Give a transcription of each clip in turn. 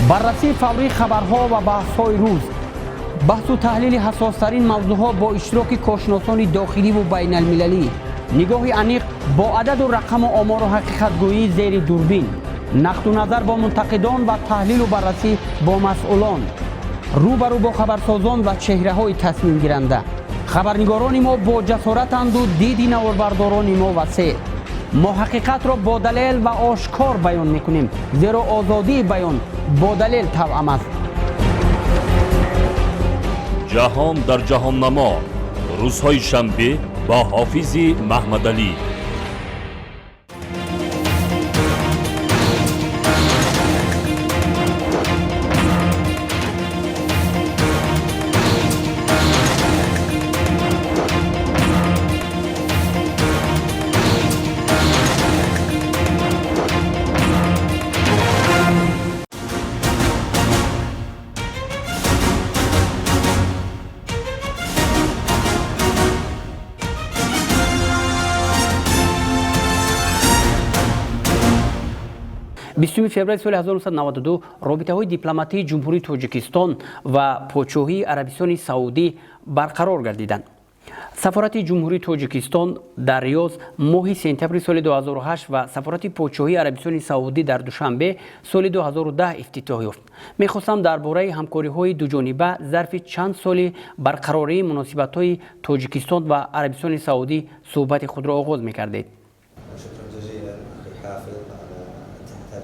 بررسی فوری خبرها و بحث‌های روز، بحث و تحلیل حساس‌ترین موضوعها با اشتراک کارشناسان داخلی و بین المللی، نگاه عمیق با عدد و رقم و آمار و حقیقت‌گویی زیر دوربین، نقد و نظر با منتقدان و تحلیل و بررسی با مسئولان، روبرو با خبرسازان و چهره‌های تصمیم گیرنده. خبرنگاران ما با جسارتند و دید نواربرداران ما وسیع. ما حقیقت را با دلیل و آشکار بیان میکنیم، زیرا آزادی بیان با دلیل توأم است. جهان در جهان نما، روزهای شنبه با حافظ محمد علی. بیستم فوریه سال 1992 رابطه‌های دیپلماتی جمهوری تاجیکستان و پادشاهی عربستان سعودی برقرار گردیدند. سفارت جمهوری تاجیکستان در ریاض ماه سپتامبر سال 2008 و سفارت پادشاهی عربستان سعودی در دوشنبه سال 2010 افتتاح یافت. می‌خواستم درباره همکاری‌های دوجانبه ظرف چند سال برقراری مناسبت‌های تاجیکستان و عربستان سعودی صحبت خود را آغاز می‌کردید.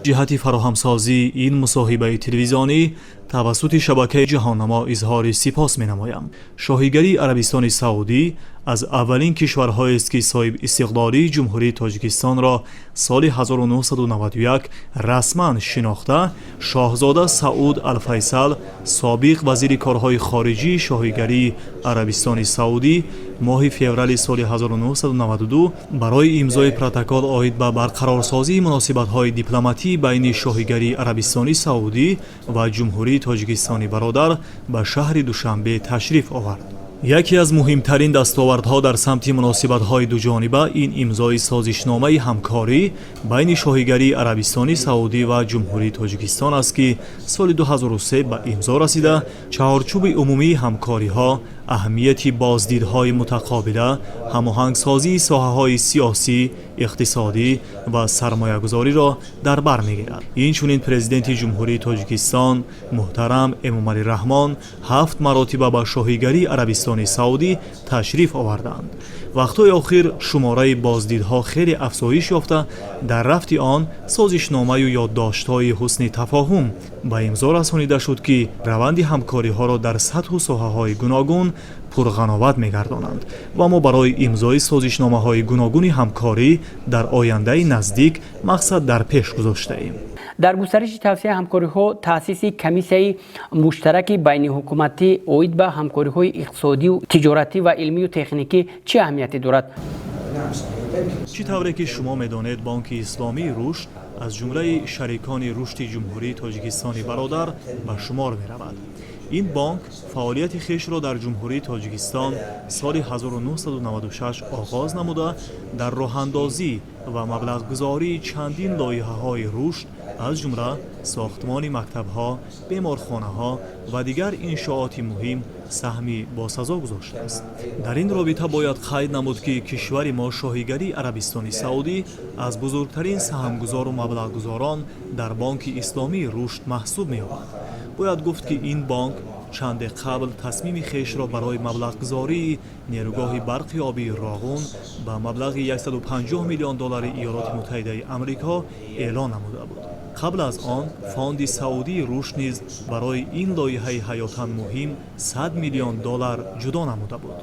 جهت فراهمسازی این مصاحبه تلویزیونی توسط شبکه جهان‌نما اظهار سپاس می‌نمایم. شاهیگری عربستان سعودی از اولین کشورهایی است که صاحب استقلالی جمهوری تاجیکستان را سال 1991 رسما شناخته. شاهزاده سعود الفیصل، سابق وزیر کارهای خارجی شاهیگری عربستان سعودی، ماه فوریه سال 1992 برای امضای پروتکل عاید به برقرارسازی مناسبت‌های دیپلماتی بین شاهیگری عربستان سعودی و جمهوری تاجیکستان برادر به شهر دوشنبه تشریف آورد. یکی از مهمترین دستاوردها در سمت مناسبت‌های دوجانبه این امضای سازشنامه همکاری بین شاهیگری عربستان سعودی و جمهوری تاجیکستان است که سال 2003 به امضا رسیده. چهارچوب عمومی همکاری‌ها اهمیت بازدیدهای متقابله، هماهنگسازی ساحه‌های سیاسی، اقتصادی و سرمایه‌گذاری را در بر می‌گیرد. اینچنین پرزیدنت جمهوری تاجیکستان محترم امامعلی رحمان 7 مراتب به شاهیگری عربستان سعودی تشریف آوردند. وقتهای اخیر شماره بازدیدها خیلی افزایش یافته. در رفت آن سازشنامه و یادداشت‌های حسن تفاهم به امضا رسانیده شد که روند همکاری‌ها را در سطح و ساحه‌های گوناگون پرغناوت می‌گردانند و ما برای امضای سازشنامه‌های گوناگون همکاری در آینده نزدیک مقصد در پیش گذاشته‌ایم. در گسترش توسعه همکاری‌ها تأسیس کمیسیه مشترک بین حکومتی عاید به همکاری‌های اقتصادی و تجارتی و علمی و تکنیکی چه اهمیتی دارد؟ چطوری که شما می‌دانید بانک اسلامی رشد از جمله شریکان رشد جمهوری تاجیکستان برادر به شمار می‌رود. این بانک فعالیت خویش را در جمهوری تاجیکستان سال 1996 آغاز نموده در راه‌اندازی و مبلغ‌گذاری چندین لایحه‌های رشد از جمله ساختمان مکتب‌ها، بیمارخانه‌ها و دیگر انشاءات مهم سهمی باسزا گذاشته است. در این رابطه باید قید نمود که کشور ما شاهیگری عربستان سعودی از بزرگترین سهمگذار و مبلغ‌گذاران در بانک اسلامی رشد محسوب می‌یابد. باید گفت که این بانک چند قبل تصمیم خویش را برای مبلغ‌گذاری نیروگاه برق آبی راغون به مبلغ 150 میلیون دلار ایالات متحده آمریکا اعلان نموده بود. قبل از آن فاند سعودی رشد نیز برای این لایحه حیاتاً مهم 100 میلیون دلار جدا نموده بود.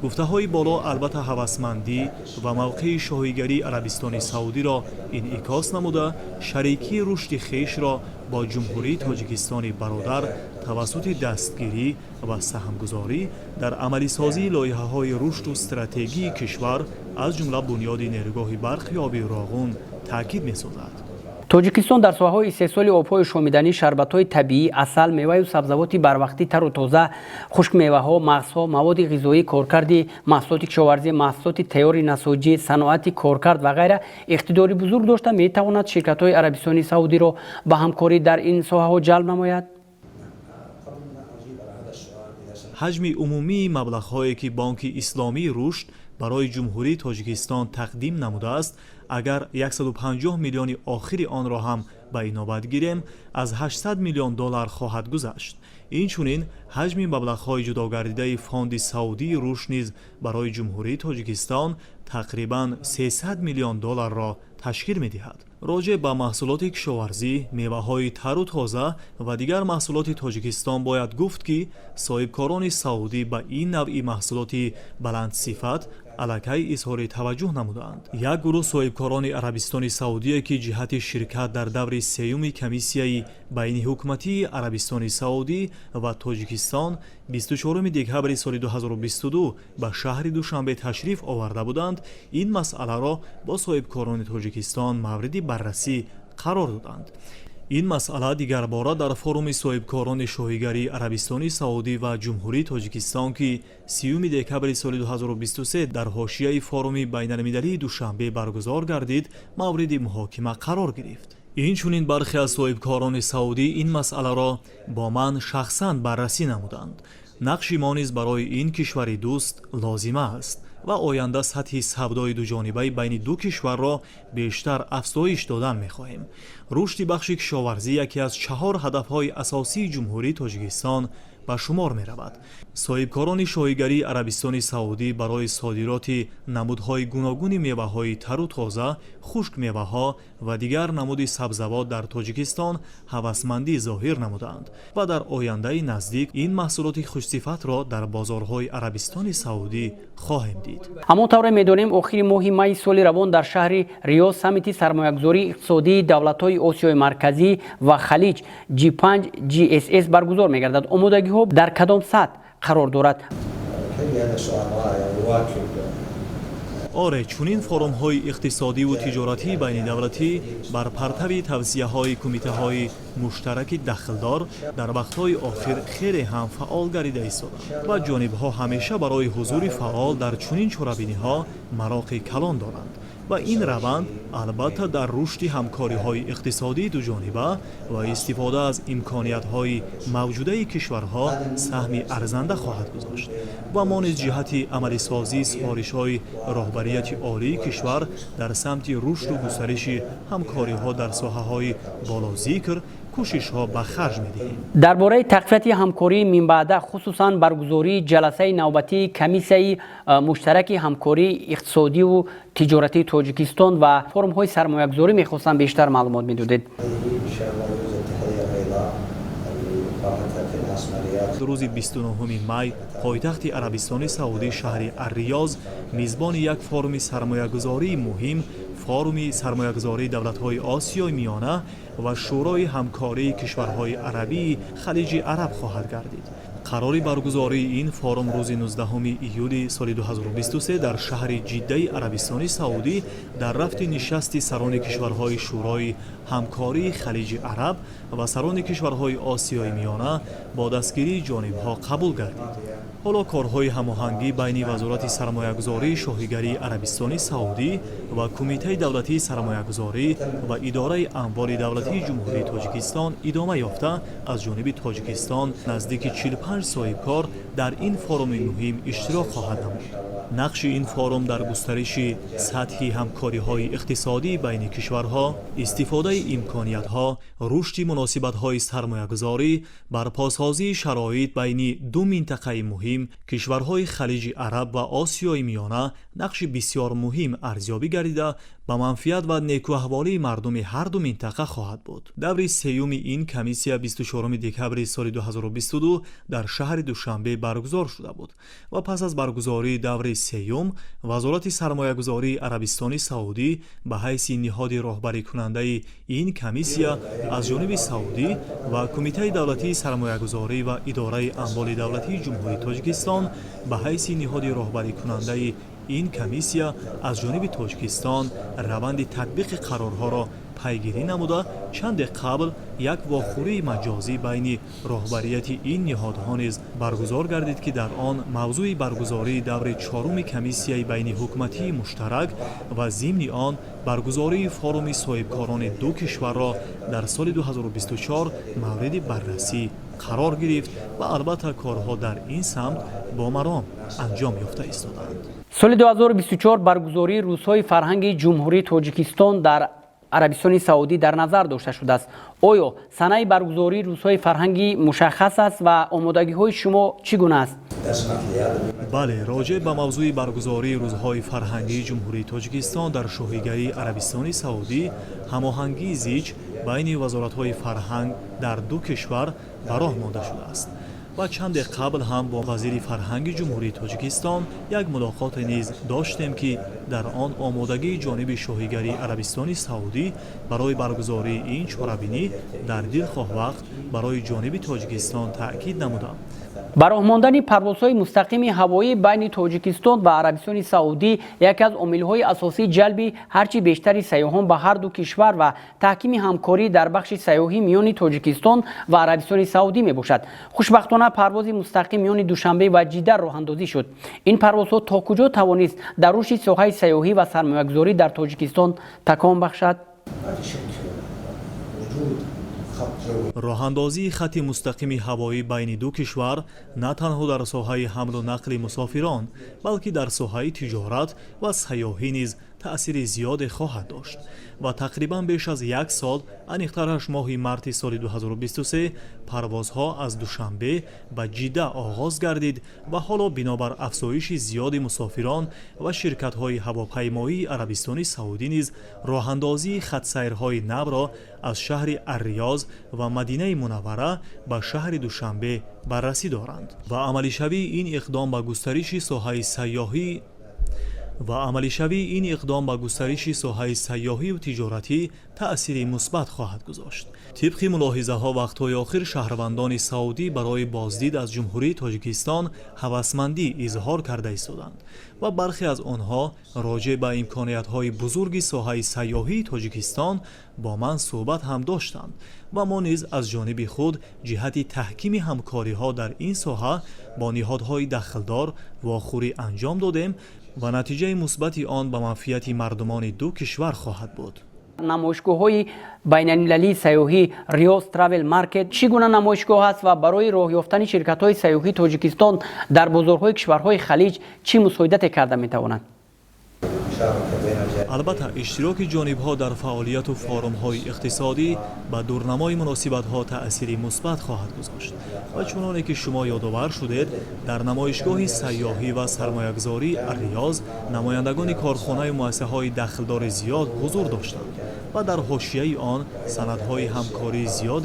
گفته‌های بالا البته هوسمندی و موقع شاهیگری عربستان سعودی را انعکاس نموده شریکی رشد خویش را با جمهوری تاجیکستان برادر توسط دستگیری و سهمگذاری در عملی سازی لایحه‌های رشد و استراتژی کشور از جمله بنیاد نیروگاه برق آبی راغون تاکید می‌سازد. тоҷикистон дар соҳаҳои истеҳсоли обҳои шомиданӣ, шарбатҳои табиӣ, асал, меваю сабзавоти барвақти тару тоза, хушкмеваҳо, мағзҳо, маводи ғизоӣ, коркарди маҳсулоти кишоварзӣ, маҳсулоти тайёри насоҷӣ, саноати коркард ва ғайра иқтидори бузург дошта метавонад ширкатҳои Арабистони Саудиро ба ҳамкорӣ дар ин соҳаҳо ҷалб намояд? ҳаҷми умумии маблағҳое ки Банки Исломии рушд барои ҷумҳурии Тоҷикистон тақдим намудааст, агар 150 миллиони охири онро ҳам ба инобат гирем, аз 800 миллион доллар хоҳад гузашт. инчунин ҳаҷми маблағҳои ҷудогардидаи Фонди Саудии рушд низ барои ҷумҳурии Тоҷикистон тақрибан 300 миллион долларро ташкил медиҳад. роҷеъ ба маҳсулоти кишоварзӣ, меваҳои тару тоза ва дигар маҳсулоти Тоҷикистон бояд гуфт ки соҳибкорони саудӣ ба ин навъи маҳсулоти баландсифат аллакай изҳори таваҷҷӯҳ намуданд. Як гурӯҳ соҳибкорони Арабистони Саудие ки ҷиҳати ширкат дар даври сеюми комиссияи байни ҳукуматии Арабистони Саудӣ ва Тоҷикистон 24 декабри соли 2022 ба шаҳри Душанбе ташриф оварда буданд, ин масъаларо бо соҳибкорони Тоҷикистон мавриди баррасӣ қарор доданд. ин масъала дигарбора дар форуми соҳибкорони шоҳигарии Арабистони Саудӣ ва ҷумҳурии Тоҷикистон ки 30 декабри соли 2023 дар ҳошияи форуми байналмилалии Душанбе баргузор гардид, мавриди муҳокима қарор гирифт. инчунин бархе аз соҳибкорони Саудӣ ин масъаларо бо ман шахсан баррасӣ намуданд. нақши мо низ барои ин кишвари дӯст лозима аст ва оянда сатҳи савдои дуҷонибаи байни ду кишварро бештар афзоиш додан мехоҳем. рушди бахши кишоварзӣ яке аз 4 ҳадафҳои асосии ҷумҳурии Тоҷикистон ба шумор меравад. соҳибкорони шоҳигарии Арабистони Саудӣ барои содироти намудҳои гуногуни меваҳои тару тоза, хушкмеваҳо ва дигар намуди сабзавот дар Тоҷикистон ҳавасмандӣ зоҳир намуданд ва дар ояндаи наздик ин маҳсулоти хушсифатро дар бозорҳои Арабистони Саудӣ хоҳем дид. ҳамонтавре медонем, охири моҳи майи соли равон дар шаҳри Риёд саммити сармоягузории иқтисодии давлатҳои Осиёи марказӣ ва халиҷ G5 GSS баргузор мегардад. омодагиҳо дар кадом сатҳ қарор дорад? оре, чунин форумҳои иқтисодиву тиҷоратии байнидавлатӣ бар партави тавсияҳои кумитаҳои муштараки дахлдор дар вақтҳои охир хеле ҳам фаъол гарида истоданд ва ҷонибҳо ҳамеша барои ҳузури фаъол дар чунин чорабиниҳо мароқи калон доранд. ва ин раванд албатта дар рушди ҳамкориҳои иқтисодии дуҷониба ва истифода аз имкониятҳои мавҷудаи кишварҳо саҳми арзанда хоҳад гузошт ва мо низ ҷиҳати амалисозии сифоришҳои роҳбарияти олии кишвар дар самти рушду густариши ҳамкориҳо дар соҳаҳои болозикр кӯшишҳо ба харҷ медиҳем. дар бораи тақвияти ҳамкории минбаъда, хусусан баргузории ҷаласаи навбатии комиссияи муштараки ҳамкории иқтисодиву тиҷоратии Тоҷикистон ва форумҳои сармоягузорӣ мехостам бештар маълумот медодед. рӯзи 29 май пойтахти Арабистони Саудӣ шаҳри Ар-Риёз мизбони як форуми сармоягузории муҳим, форуми сармоягузории давлатҳои Осиёи миёна ва шӯрои ҳамкории кишварҳои арабии халиҷи араб хоҳад гардид. қарори баргузории ин форум рӯзи 19 июли соли 2023 дар шаҳри Ҷиддаи Арабистони Саудӣ дар рафти нишасти сарони кишварҳои шӯрои ҳамкории халиҷи араб ва сарони кишварҳои Осиёи миёна бо дастгирии ҷонибҳо қабул гардид. ҳоло корҳои ҳамоҳангӣ байни Вазорати сармоягузории шоҳигарии Арабистони Саудӣ ва Кумитаи давлатии сармоягузорӣ ва Идораи амволи давлатии ҷумҳурии Тоҷикистон идома ёфта, аз ҷониби Тоҷикистон наздики 45 соҳибкор дар ин форуми муҳим иштирок хоҳад намуд. нақши ин форум дар густариши сатҳи ҳамкориҳои иқтисодии байни кишварҳо, истифодаи имкониятҳо, рушди муносибатҳои сармоягузорӣ, барпосозии шароит байни ду минтақаи муҳим, кишварҳои халиҷи араб ва Осиёи миёна нақши бисёр муҳим арзёбӣ гардида ба манфиат ва некуаҳволии мардуми ҳарду минтақа хоҳад буд. даври сеюми ин комиссия 24 декабри соли 2022 дар шаҳри Душанбе баргузор шуда буд ва пас аз баргузории даври сеюм, Вазорати сармоягузории Арабистони Саудӣ ба ҳайси ниҳоди роҳбарикунандаи ин комиссия аз ҷониби Саудӣ ва Кумитаи давлатии сармоягузорӣ ва Идораи амволи давлатии ҷумҳурии Тоҷикистон ба ҳайси ниҳоди роҳбарикунандаи این کمیسیا از جانب تاجیکستان روند تطبیق قرارها را پیگیری نموده چند قبل یک واخوری مجازی بین راهبریت این نهادها نیز برگزار گردید که در آن موضوع برگزاری دور چهارم کمیسیای بین حکومتی مشترک و ضمن آن برگزاری فوروم صاحبکاران دو کشور را در سال 2024 مورد بررسی قرار گرفت و البته کارها در این سمت با مرام انجام یافته ایستادند. سال 2024 برگزاری روزهای فرهنگ جمهوری تاجیکستان در عربستان سعودی در نظر داشته شده است. آیا سنه برگزاری روزهای فرهنگی مشخص است و آمادگی های شما چگونه است؟ بله، راجع به موضوع برگزاری روزهای فرهنگی جمهوری تاجیکستان در شاهیگری عربستان سعودی هماهنگی زیج بین وزارت‌های فرهنگ در دو کشور به راه مانده شده است و چند قبل هم با وزیر فرهنگ جمهوری تاجیکستان یک ملاقات نیز داشتیم که در آن آمادگی جانب شاهیگری عربستان سعودی برای برگزاری این چهاربینی در دلخواه وقت برای جانب تاجیکستان تأکید نمودم. براه ماندن پروازهای مستقیم هوایی بین تاجیکستان و عربستان سعودی یکی از عامل‌های اساسی جلب هرچی بیشتر سیاحان به هر دو کشور و تحکیم همکاری در بخش سیاحی میان تاجیکستان و عربستان سعودی میباشد. خوشبختانه پرواز مستقیم میان دوشنبه و جده راه اندازی شد. این پروازها تا کجا توانست در رشد ساحه سیاحی و سرمایه‌گذاری در تاجیکستان تکان بخشد؟ راهاندازی خط مستقیم هوایی بین دو کشور نه تنها در ساحه حمل و نقل مسافران بلکه در ساحه تجارت و سیاحی نیز تأثیر زیاد خواهد داشت و تقریبا بیش از یک سال انیخترش ماه مارت سال 2023 پروازها از دوشنبه به جده آغاز گردید و حالا بنابر افزایش زیاد مسافران و شرکت‌های هواپیمایی عربستان سعودی نیز راهاندازی خط سیرهای نو را از شهر الریاض و مدینه منوره به شهر دوشنبه بررسی دارند و عملی شوی این اقدام به گسترش ساحه سیاحی و تجارتی تأثیر مثبت خواهد گذاشت. طبق ملاحظه ها وقتهای آخر شهروندان سعودی برای بازدید از جمهوری تاجیکستان هوسمندی اظهار کرده ایستادند و برخی از آنها راجع به امکانیت های بزرگ ساحه سیاحی تاجیکستان با من صحبت هم داشتند و ما نیز از جانب خود جهت تحکیم همکاری ها در این ساحه با نهادهای دخلدار واخوری انجام دادیم و نتیجه مثبت آن به منفعت مردمان دو کشور خواهد بود. نمایشگاه‌های بین‌المللی سیاحی ریاض تراول مارکت چگونه نمایشگاه است و برای راه یافتن شرکت‌های سیاحی تاجیکستان در بازارهای کشورهای خلیج چه مساعدت کرده می‌تواند؟ البته اشتراک جانب‌ها در فعالیت و فارم‌های اقتصادی به دورنمای مناسبت‌ها تأثیری مثبت خواهد گذاشت و چنانه که شما یادآور شدید در نمایشگاه سیاحی و سرمایه‌گذاری الریاض نمایندگان کارخانه و مؤسسه‌های دخلدار زیاد حضور داشتند و در حاشیه آن سندهای همکاری زیاد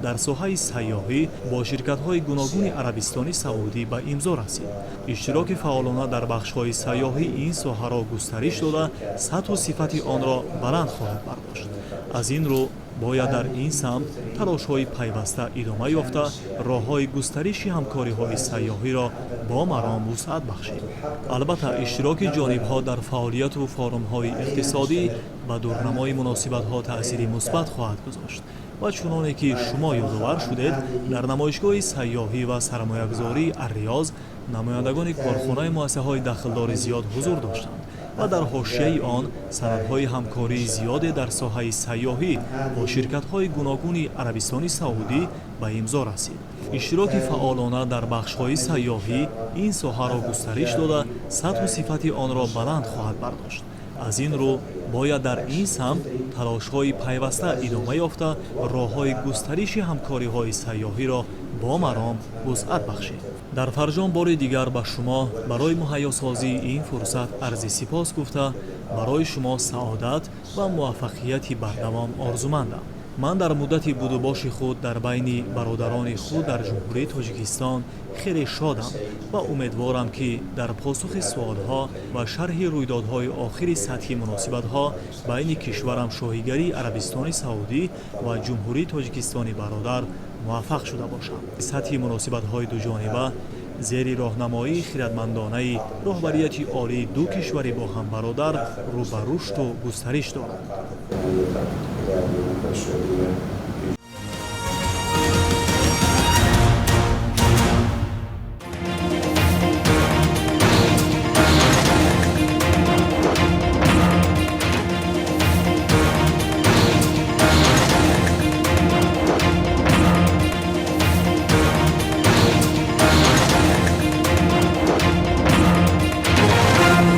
در ساحه سیاحی با شرکت‌های گوناگون عربستان سعودی به امضا رسید. اشتراک فعالانه در بخش‌های سیاحی این ساحه را گسترش داده سطح و صفت آن را بلند خواهد برداشت. از این رو باید در این سمت تلاش‌های پیوسته ادامه یافته راه‌های گسترش همکاری‌های سیاحی را با مرام وسعت بخشید. البته اشتراک جانب‌ها در فعالیت و فارم‌های اقتصادی به دورنمای مناسبت‌ها تأثیری مثبت خواهد گذاشت و چنانه که شما یادآور شدید در نمایشگاه سیاحی و سرمایه‌گذاری الریاض نمایندگان کارخانه مؤسسه‌های دخلدار زیاد حضور داشتند و در حاشیه آن سندهای همکاری زیاد در ساحه سیاحی با شرکت‌های گوناگون عربستان سعودی به امضا رسید. اشتراک فعالانه در بخش‌های سیاحی این ساحه را گسترش داده سطح و صفت آن را بلند خواهد برداشت. از این رو باید در این سمت تلاش‌های پیوسته ادامه یافته راه‌های گسترش همکاری‌های سیاحی را با مرام وسعت بخشید. در فرجام بار دیگر به شما برای مهیاسازی این فرصت عرض سپاس گفته برای شما سعادت و موفقیتی بردوام آرزومندم. من در مدت بود و باش خود در بین برادران خود در جمهوری تاجیکستان خیلی شادم و امیدوارم که در پاسخ سوالها و شرح رویدادهای آخر سطحی مناسبت‌ها بین کشورم شاهیگری عربستان سعودی و جمهوری تاجیکستان برادر موفق شده باشم. سطحی مناسبت‌های دو جانبه زیر راهنمایی خردمندانه راهبریت عالی دو کشور با هم برادر رو به رشد و گسترش دارد.